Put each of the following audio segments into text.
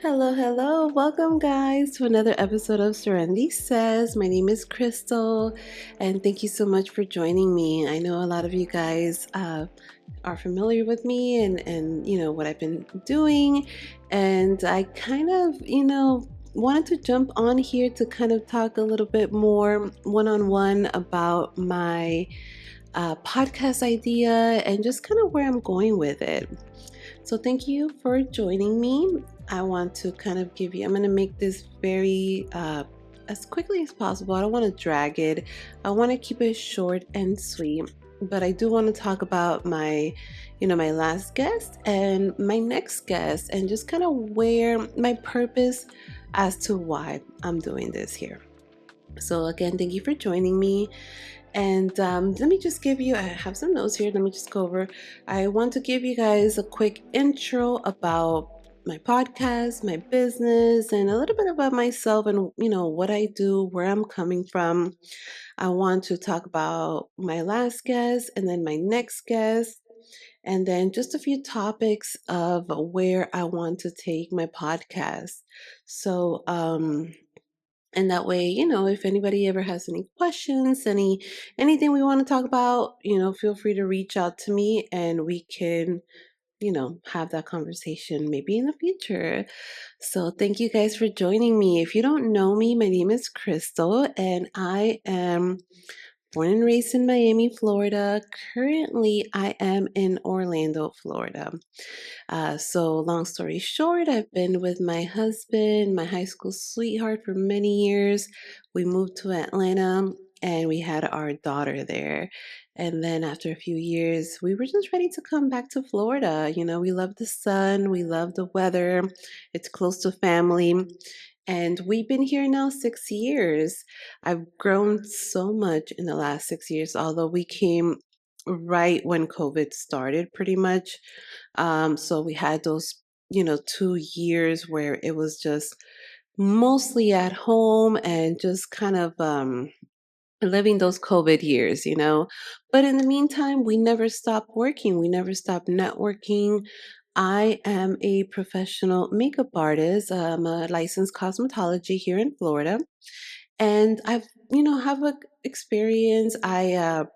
Hello, hello. Welcome, guys, to another episode of Serenity Says. My name is Crystal, and thank you so much for joining me. I know a lot of you guys are familiar with me and what I've been doing, and I kind of wanted to jump on here to kind of talk a little bit more one-on-one about my podcast idea and just kind of where I'm going with it. So thank you for joining me. I want to kind of I'm going to make this very as quickly as possible. I don't want to drag it. I want to keep it short and sweet. But I do want to talk about my last guest and my next guest and just kind of where my purpose as to why I'm doing this here. So again, thank you for joining me. And let me just I have some notes here. Let me just go over. I want to give you guys a quick intro about my podcast, my business, and a little bit about myself and, what I do, where I'm coming from. I want to talk about my last guest and then my next guest, and then just a few topics of where I want to take my podcast. So, and that way, if anybody ever has any questions, anything we want to talk about, feel free to reach out to me and we can, have that conversation maybe in the future. So thank you guys for joining me. If you don't know me, my name is Crystal and I am born and raised in Miami, Florida. Currently, I am in Orlando, Florida. So, long story short, I've been with my husband, my high school sweetheart, for many years. We moved to Atlanta and we had our daughter there. And then, after a few years, we were just ready to come back to Florida. We love the sun, we love the weather, it's close to family. And we've been here now 6 years. I've grown so much in the last 6 years, although we came right when COVID started, pretty much. So we had those, 2 years where it was just mostly at home and just kind of living those COVID years. But in the meantime, we never stopped working, we never stopped networking. I am a professional makeup artist. I'm a licensed cosmetology here in Florida, and I've, have a experience. I'm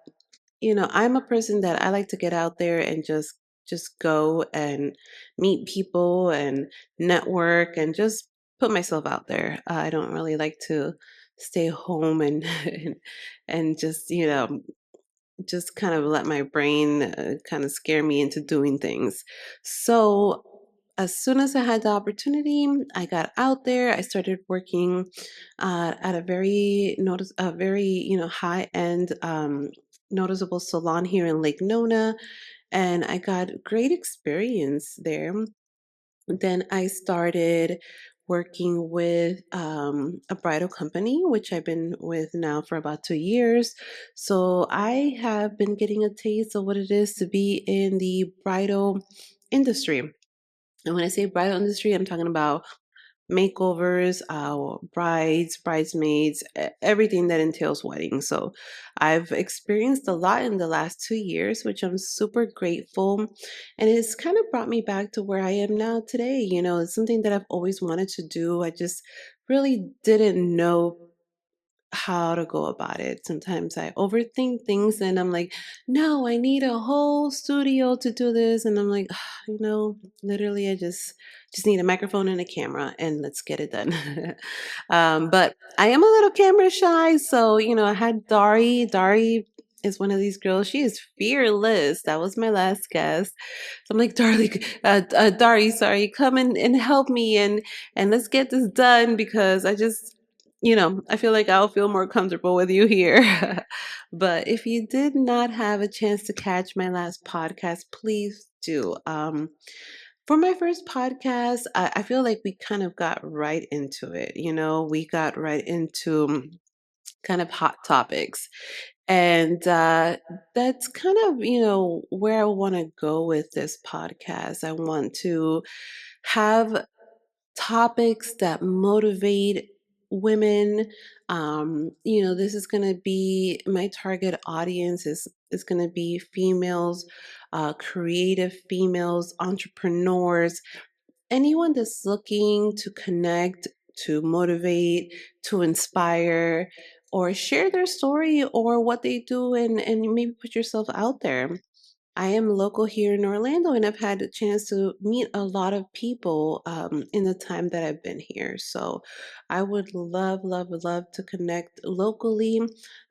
a person that I like to get out there and just go and meet people and network and just put myself out there. I don't really like to stay home and and just just kind of let my brain kind of scare me into doing things. So as soon as I had the opportunity, I got out there. I started working at a very high end noticeable salon here in Lake Nona, and I got great experience there. Then I started working with a bridal company, which I've been with now for about 2 years. So I have been getting a taste of what it is to be in the bridal industry. And when I say bridal industry, I'm talking about makeovers, brides, bridesmaids, everything that entails weddings. So I've experienced a lot in the last 2 years, which I'm super grateful. And it's kind of brought me back to where I am now today. It's something that I've always wanted to do. I just really didn't know how to go about it. Sometimes I overthink things and I'm like, no, I need a whole studio to do this. And I'm like, literally I just need a microphone and a camera and let's get it done. But I am a little camera shy. So, I had Dari. Dari is one of these girls. She is fearless. That was my last guest. So I'm like, Dari, sorry, come and help me and let's get this done because I feel like I'll feel more comfortable with you here. But if you did not have a chance to catch my last podcast, please do. For my first podcast, I feel like we kind of got right into it. We got right into kind of hot topics. And that's kind of, where I want to go with this podcast. I want to have topics that motivate women. This is going to be my target audience is going to be females, creative females, entrepreneurs, anyone that's looking to connect, to motivate, to inspire, or share their story or what they do, and maybe put yourself out there. I am local here in Orlando, and I've had a chance to meet a lot of people in the time that I've been here. So I would love, love, love to connect locally.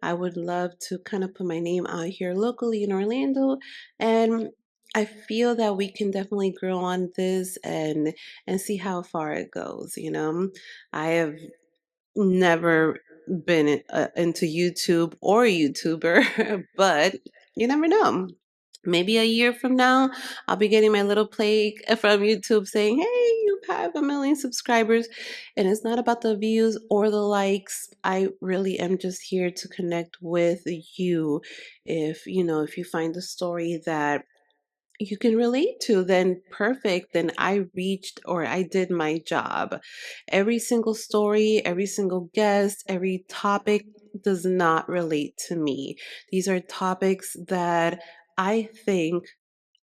I would love to kind of put my name out here locally in Orlando. And I feel that we can definitely grow on this and see how far it goes. I have never been into YouTube or YouTuber, but you never know. Maybe a year from now, I'll be getting my little plaque from YouTube saying, "Hey, you have 1 million subscribers." And it's not about the views or the likes. I really am just here to connect with you. If you find a story that you can relate to, then perfect. Then I reached or I did my job. Every single story, every single guest, every topic does not relate to me. These are topics that I think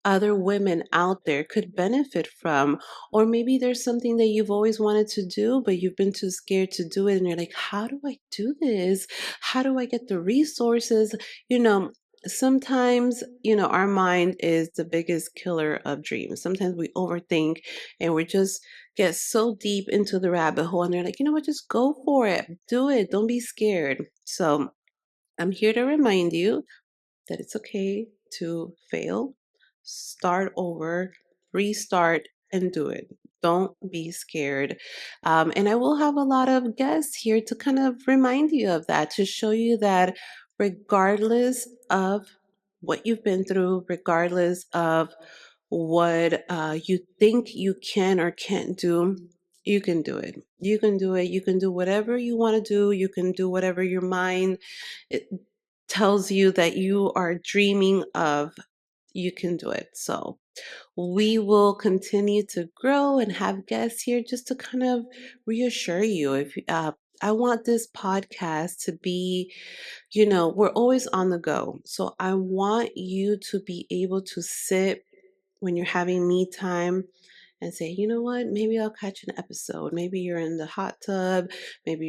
other women out there could benefit from. Or maybe there's something that you've always wanted to do, but you've been too scared to do it. And you're like, how do I do this? How do I get the resources? You know, sometimes, our mind is the biggest killer of dreams. Sometimes we overthink and we just get so deep into the rabbit hole. And they're like, you know what, just go for it. Do it. Don't be scared. So I'm here to remind you that it's okay to fail, start over, restart, and do it. Don't be scared. And I will have a lot of guests here to kind of remind you of that, to show you that regardless of what you've been through, regardless of what you think you can or can't do, you can do it. You can do it. You can do whatever you want to do. You can do whatever your mind it tells you that you are dreaming of. You can do it. So we will continue to grow and have guests here just to kind of reassure you. If I want this podcast to be, we're always on the go. So I want you to be able to sit when you're having me time and say, you know what, maybe I'll catch an episode. Maybe you're in the hot tub, maybe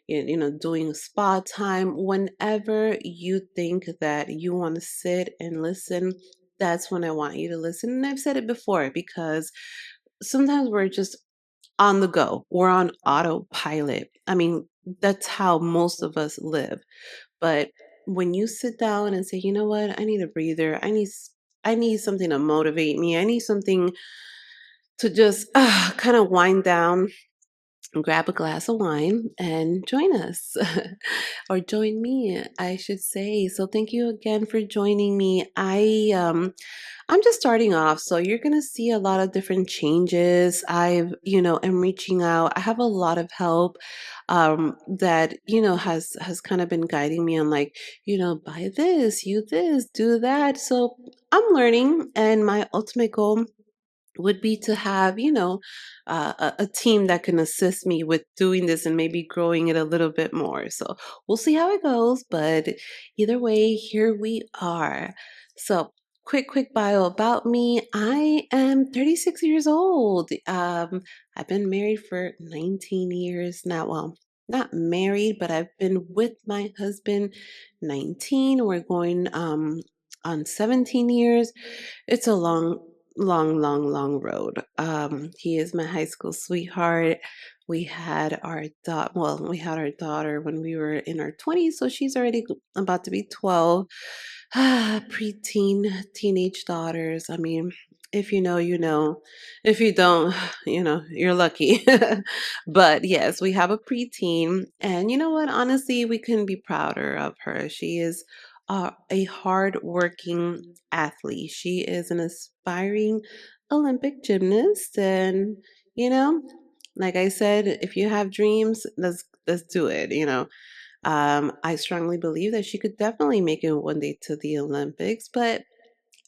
you're doing spa time. Whenever you think that you want to sit and listen, that's when I want you to listen. And I've said it before because sometimes we're just on the go, we're on autopilot. I mean, that's how most of us live. But when you sit down and say, you know what, I need a breather, I need something to motivate me, I need something to just kind of wind down, grab a glass of wine and join us or join me, I should say. So thank you again for joining me. I'm just starting off, so you're going to see a lot of different changes. Am reaching out. I have a lot of help that has kind of been guiding me on, like, buy this, you this, do that. So I'm learning, and my ultimate goal would be to have a team that can assist me with doing this and maybe growing it a little bit more. So we'll see how it goes, but either way, here we are. So quick bio about me. I am 36 years old. I've been married for 19 years now. Well, not married, but I've been with my husband 19. We're going on 17 years. It's a long, long, long, long road. He is my high school sweetheart. We had our daughter when we were in our 20s, so she's already about to be 12. Preteen, teenage daughters. I mean, if you know, you know. If you don't, you're lucky. But yes, we have a preteen. And you know what? Honestly, we couldn't be prouder of her. She is a hardworking athlete. She is an aspiring Olympic gymnast. And, you know, like I said, if you have dreams, let's do it. I strongly believe that she could definitely make it one day to the Olympics,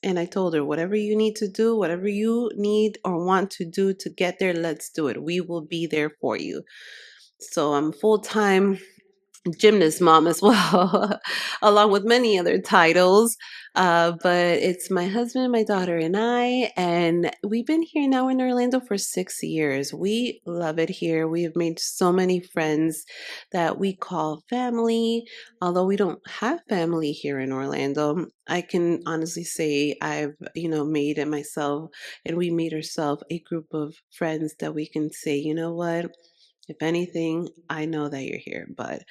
and I told her, whatever you need to do, whatever you need or want to do to get there, let's do it. We will be there for you. So I'm full time gymnast mom as well, along with many other titles. But it's my husband, my daughter, and I, and we've been here now in Orlando for 6 years. We love it here. We have made so many friends that we call family. Although we don't have family here in Orlando, I can honestly say I've, made it myself, and we made ourselves a group of friends that we can say, you know what? If anything, I know that you're here, but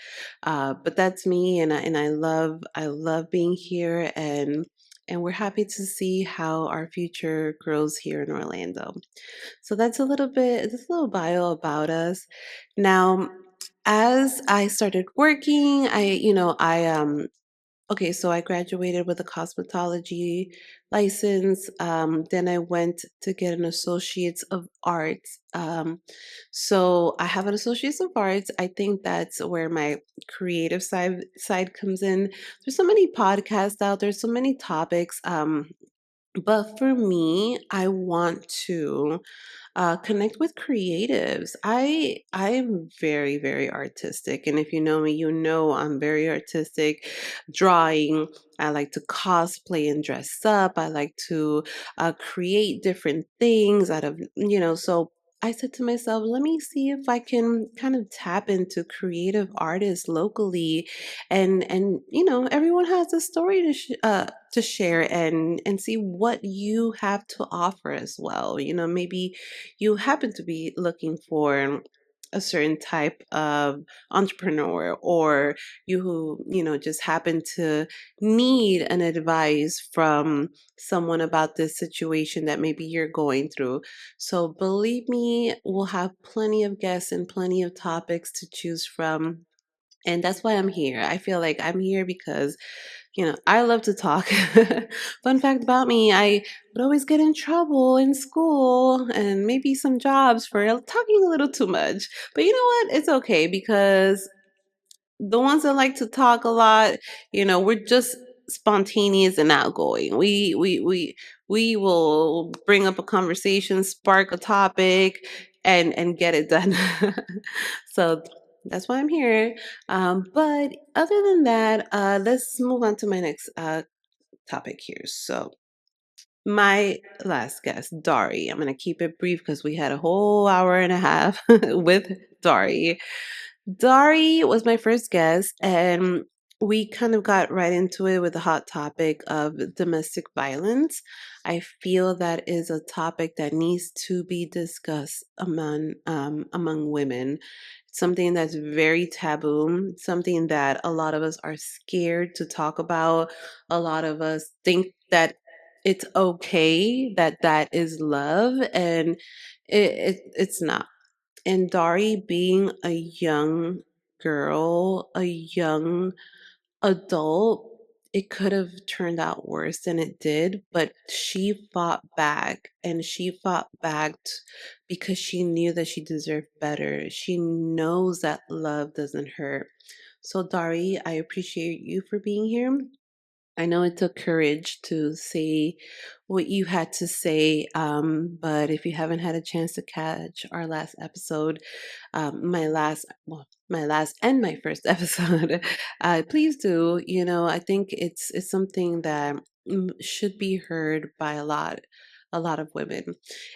that's me, and I love being here, and we're happy to see how our future grows here in Orlando. So that's a little bio about us. Now, as I started working, okay, so I graduated with a cosmetology license. Then I went to get an Associates of Arts. So I have an Associates of Arts. I think that's where my creative side comes in. There's so many podcasts out there, so many topics. But for me, I want to connect with creatives. I am very, very artistic, and if you know me, you know I'm very artistic. Drawing. I like to cosplay and dress up. I like to create different things out of, so. I said to myself, let me see if I can kind of tap into creative artists locally, and everyone has a story to share, and see what you have to offer as well. Maybe you happen to be looking for a certain type of entrepreneur, or you who just happen to need an advice from someone about this situation that maybe you're going through. So believe me, we'll have plenty of guests and plenty of topics to choose from, and that's why I'm here. I feel like I'm here because I love to talk. Fun fact about me, I would always get in trouble in school and maybe some jobs for talking a little too much. But you know what? It's okay, because the ones that like to talk a lot, we're just spontaneous and outgoing. We will bring up a conversation, spark a topic, and get it done. So that's why I'm here. But other than that, let's move on to my next topic here. So my last guest, Dari. I'm gonna keep it brief because we had a whole hour and a half with Dari. Dari was my first guest, and we kind of got right into it with the hot topic of domestic violence. I feel that is a topic that needs to be discussed among women. Something that's very taboo, something that a lot of us are scared to talk about. A lot of us think that it's okay, that that is love, and it's not. And Dari, being a young girl, a young adult, it could have turned out worse than it did, but she fought back, and she fought back because she knew that she deserved better. She knows that love doesn't hurt. So, Dari, I appreciate you for being here. I know it took courage to say what you had to say, but if you haven't had a chance to catch our last episode, my last and my first episode, please do. I think it's something that should be heard by a lot of women.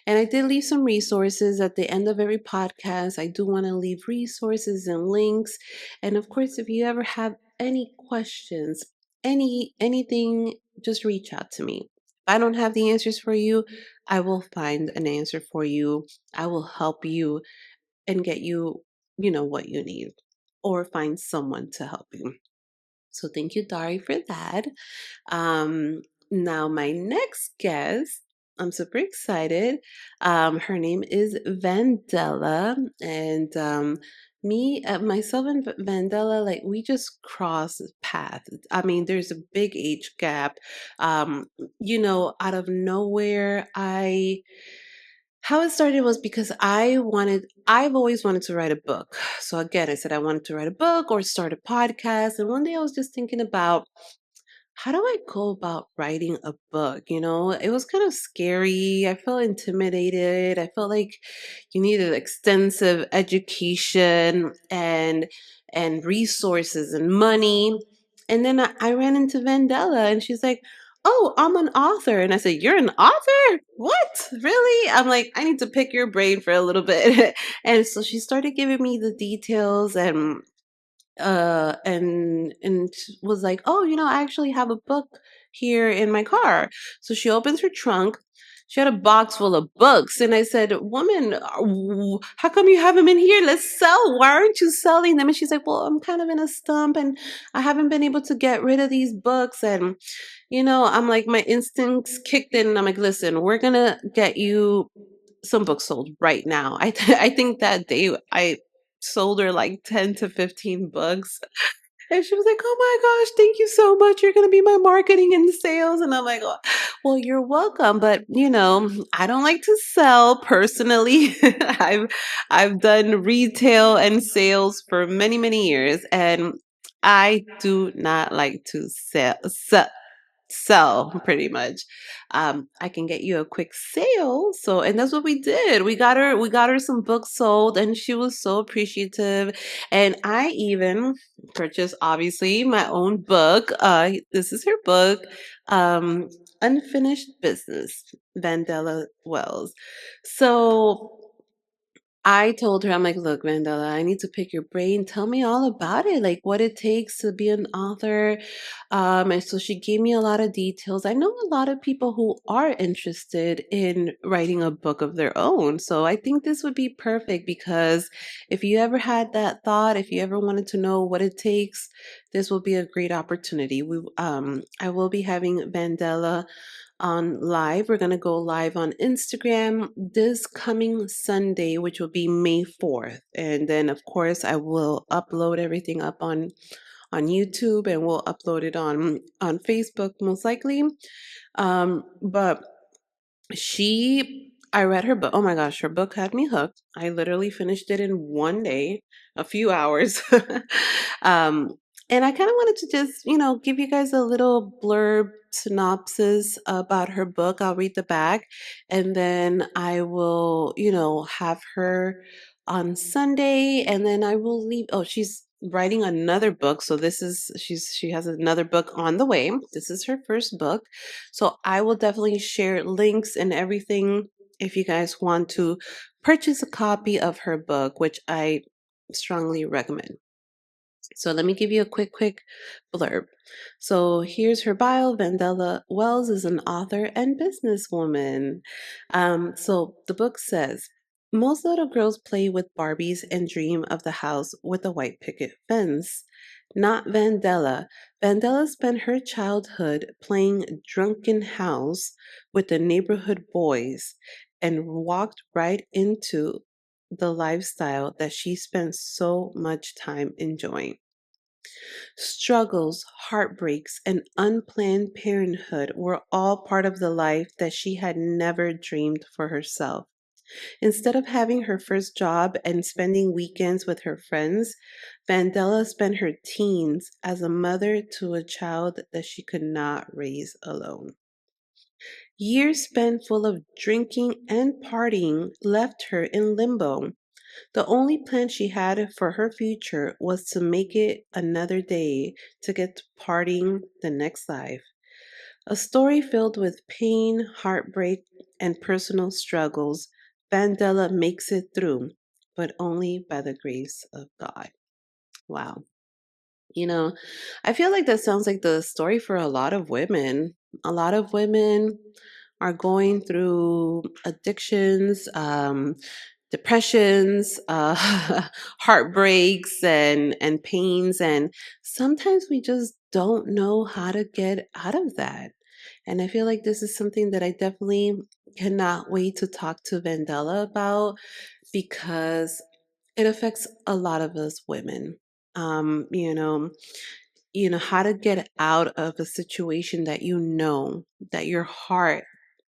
And I did leave some resources at the end of every podcast. I do want to leave resources and links, and of course, if you ever have any questions, anything, just reach out to me. If I don't have the answers for you, I will find an answer for you. I will help you and get you, what you need, or find someone to help you. So thank you, Dari, for that. um Now my next guest, I'm super excited. Her name is Vandella, and myself and Vandella, like, we just cross paths. I mean, there's a big age gap. Out of nowhere, I how it started was because I've always wanted to write a book. So again, I said I wanted to write a book or start a podcast, and one day I was just thinking about, how do I go about writing a book? It was kind of scary. I felt intimidated. I felt like you needed extensive education. And and resources and money. And then I ran into Vandella and she's like, "Oh, I'm an author." And I said, "You're an author? What? Really?" I'm like, "I need to pick your brain for a little bit." And so she started giving me the details and was like, "Oh, I actually have a book here in my car." So she opens her trunk. She had a box full of books, and I said, "Woman, how come you have them in here? Let's sell. Why aren't you selling them?" And she's like, "Well, I'm kind of in a stump, and I haven't been able to get rid of these books." And I'm like, my instincts kicked in, and I'm like, "Listen, we're gonna get you some books sold right now." I think that day I sold her like 10 to 15 books. And she was like, "Oh my gosh, thank you so much. You're going to be my marketing and sales." And I'm like, "Well, you're welcome. But, I don't like to sell personally." I've done retail and sales for many, many years. And I do not like to sell pretty much. I can get you a quick sale. So, and that's what we did. We got her some books sold, and she was so appreciative. And I even purchased, obviously, my own book. This is her book, um, Unfinished Business, Vandella Wells. So I told her, I'm like, "Look, Mandela, I need to pick your brain. Tell me all about it, like what it takes to be an author." And so she gave me a lot of details. I know a lot of people who are interested in writing a book of their own. So I think this would be perfect because if you ever had that thought, if you ever wanted to know what it takes, this will be a great opportunity. I will be having Mandela on live. We're going to go live on Instagram this coming Sunday, which will be May 4th. And then of course I will upload everything up on YouTube, and we'll upload it on Facebook most likely. But I read her book. Oh my gosh, her book had me hooked. I literally finished it in one day, a few hours. um, and I kind of wanted to just, give you guys a little blurb synopsis about her book. I'll read the back, and then I will, have her on Sunday, and then I will leave. Oh, she's writing another book. So she has another book on the way. This is her first book. So I will definitely share links and everything if you guys want to purchase a copy of her book, which I strongly recommend. So let me give you a quick blurb. So here's her bio. Vandella Wells is an author and businesswoman. So the book says, most little girls play with Barbies and dream of the house with a white picket fence. Not Vandella. Vandella spent her childhood playing drunken house with the neighborhood boys and walked right into the lifestyle that she spent so much time enjoying. Struggles, heartbreaks, and unplanned parenthood were all part of the life that she had never dreamed for herself. Instead of having her first job and spending weekends with her friends, Vandella spent her teens as a mother to a child that she could not raise alone. Years spent full of drinking and partying left her in limbo. The only plan she had for her future was to make it another day to get to partying the next life. A story filled with pain, heartbreak, and personal struggles. Vandella makes it through, but only by the grace of God. Wow. You know, I feel like that sounds like the story for a lot of women. A lot of women are going through addictions, depressions, heartbreaks, and pains, and sometimes we just don't know how to get out of that. And I feel like this is something that I definitely cannot wait to talk to Vandella about because it affects a lot of us women. Um, you know, how to get out of a situation that that your heart,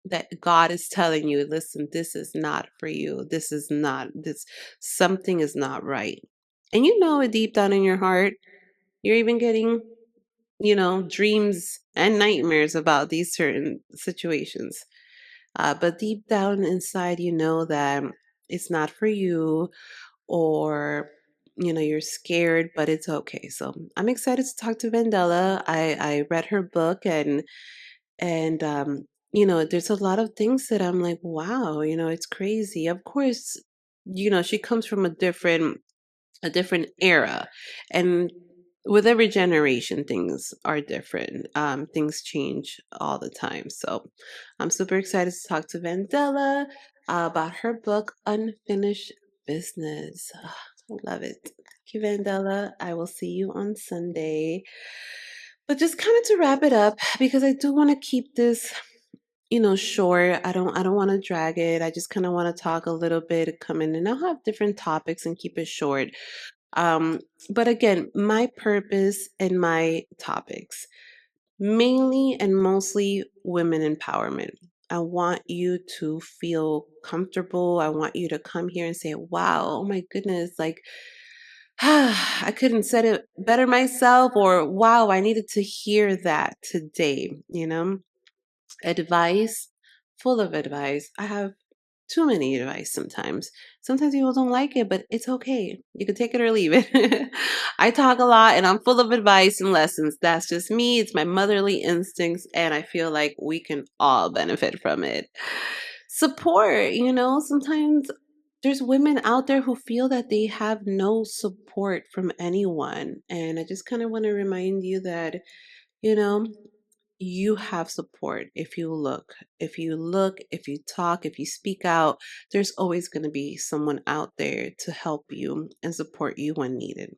that God is telling you, "Listen, this is not for you. This is not, this, something is not right." And you know it deep down in your heart. You're even getting, dreams and nightmares about these certain situations. But deep down inside, you know that it's not for you, or you're scared, but it's okay. So I'm excited to talk to Vandella. I read her book, and there's a lot of things that I'm like, wow, it's crazy. Of course, she comes from a different era, and with every generation things are different. Things change all the time, so I'm super excited to talk to Vandella about her book Unfinished Business. I love it. Thank you, Vandella. I will see you on Sunday. But just kind of to wrap it up, because I do want to keep this short. I don't want to drag it. I just kind of want to talk a little bit, come in, and I'll have different topics and keep it short. um, but again, my purpose and my topics, mainly and mostly women empowerment. I want you to feel comfortable. I want you to come here and say, wow, oh my goodness, like, I couldn't said it better myself, or wow, I needed to hear that today. Advice, full of advice. I have too many advice sometimes. Sometimes people don't like it, but it's okay. You can take it or leave it. I talk a lot and I'm full of advice and lessons. That's just me. It's my motherly instincts, and I feel like we can all benefit from it. Support, sometimes there's women out there who feel that they have no support from anyone. And I just kind of want to remind you that, you know, you have support if you look. If you look, if you talk, if you speak out, there's always going to be someone out there to help you and support you when needed.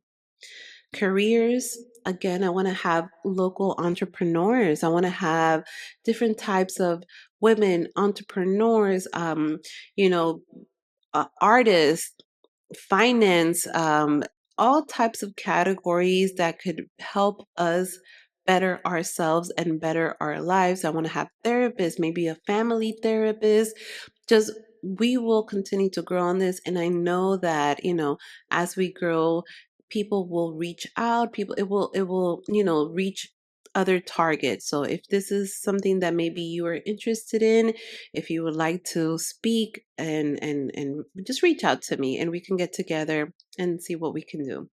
Careers, again, I want to have local entrepreneurs. I want to have different types of women entrepreneurs, you know, artists, finance, all types of categories that could help us better ourselves and better our lives. I want to have therapists, maybe a family therapist. Just we will continue to grow on this. And I know that, as we grow, people will reach out, it will reach other targets. So if this is something that maybe you are interested in, if you would like to speak, and just reach out to me and we can get together and see what we can do.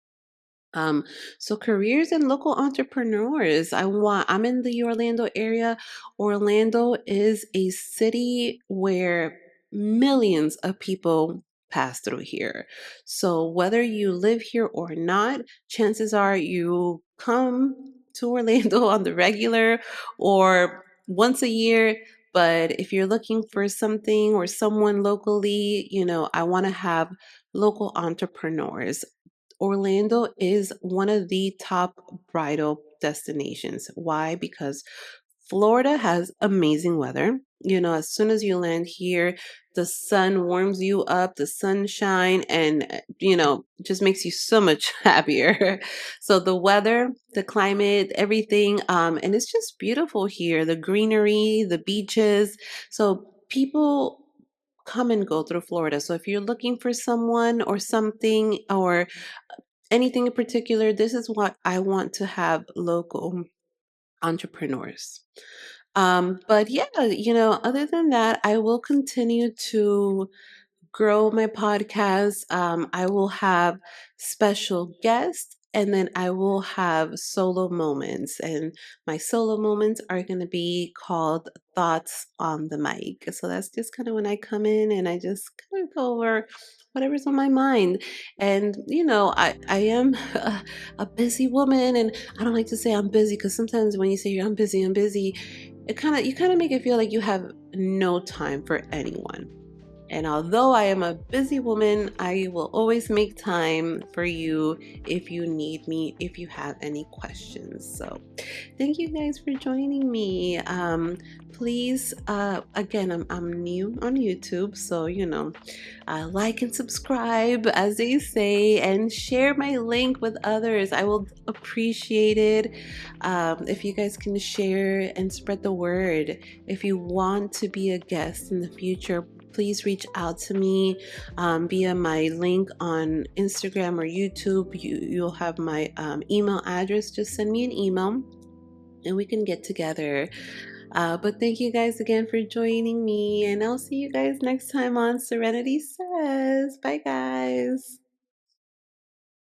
um, so careers and local entrepreneurs. I'm in the Orlando area. Orlando is a city where millions of people pass through here. So whether you live here or not, chances are you come to Orlando on the regular or once a year. But if you're looking for something or someone locally, I want to have local entrepreneurs. Orlando is one of the top bridal destinations. Why? Because Florida has amazing weather. As soon as you land here, the sun warms you up, the sunshine, and, just makes you so much happier. So the weather, the climate, everything, and it's just beautiful here. The greenery, the beaches. So people come and go through Florida. So if you're looking for someone or something, or anything in particular, this is what I want to have: local entrepreneurs. But yeah, other than that, I will continue to grow my podcast. I will have special guests, and then I will have solo moments. And my solo moments are going to be called Thoughts on the Mic. So that's just kind of when I come in and I just kind of go over whatever's on my mind. And, I am a busy woman, and I don't like to say I'm busy, because sometimes when you say I'm busy, you kind of make it feel like you have no time for anyone. And although I am a busy woman, I will always make time for you if you need me, if you have any questions. So thank you guys for joining me. Please, again, I'm new on YouTube, so, like and subscribe, as they say, and share my link with others. I will appreciate it if you guys can share and spread the word. If you want to be a guest in the future, please reach out to me via my link on Instagram or YouTube. You'll have my email address. Just send me an email and we can get together. But thank you guys again for joining me, and I'll see you guys next time on Serenity Says. Bye, guys.